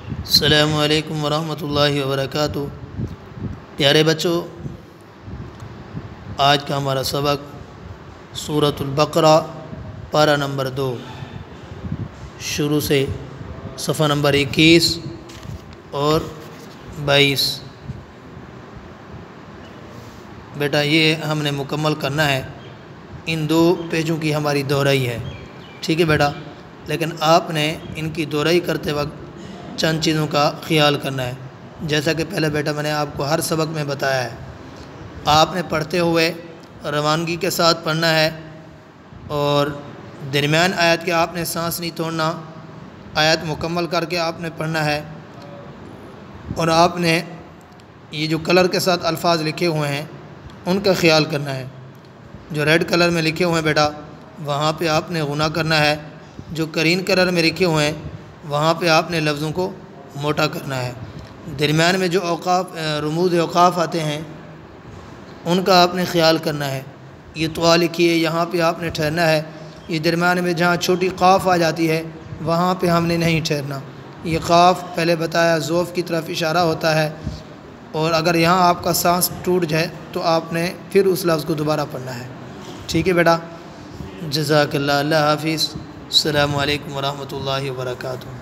السلام علیکم ورحمۃ اللہ وبرکاتہ۔ پیارے بچوں، آج کا ہمارا سبق سورۃ البقرہ پارہ نمبر 2 شروع سے صفحہ نمبر 21 اور 22۔ بیٹا یہ ہم نے مکمل کرنا ہے، ان 2 پیجوں کی ہماری دہرائی ہے، ٹھیک ہے بیٹا؟ لیکن آپ نے ان کی دہرائی کرتے وقت چند چیزوں کا خیال کرنا ہے۔ جیسا کہ پہلے بیٹا میں نے آپ کو ہر سبق میں بتایا ہے، آپ نے پڑھتے ہوئے روانگی کے ساتھ پڑھنا ہے، اور درمیان آیت کے آپ نے سانس نہیں توڑنا، آیت مکمل کر کے آپ نے پڑھنا ہے۔ اور آپ نے یہ جو کلر کے ساتھ الفاظ لکھے ہوئے ہیں ان کا خیال کرنا ہے۔ جو ریڈ کلر میں لکھے ہوئے ہیں بیٹا وہاں پہ آپ نے غنہ کرنا ہے، جو گرین کلر میں لکھے ہوئے ہیں وہاں پہ آپ نے لفظوں کو موٹا کرنا ہے۔ درمیان میں جو رموز اوقاف آتے ہیں ان کا آپ نے خیال کرنا ہے۔ یہ طوا لکھی ہے، یہاں پہ آپ نے ٹھہرنا ہے۔ یہ درمیان میں جہاں چھوٹی قاف آ جاتی ہے وہاں پہ ہم نے نہیں ٹھہرنا۔ یہ قاف پہلے بتایا ذوف کی طرف اشارہ ہوتا ہے، اور اگر یہاں آپ کا سانس ٹوٹ جائے تو آپ نے پھر اس لفظ کو دوبارہ پڑھنا ہے، ٹھیک ہے بیٹا؟ جزاک اللہ، اللہ حافظ، السلام علیکم ورحمۃ اللہ وبرکاتہ۔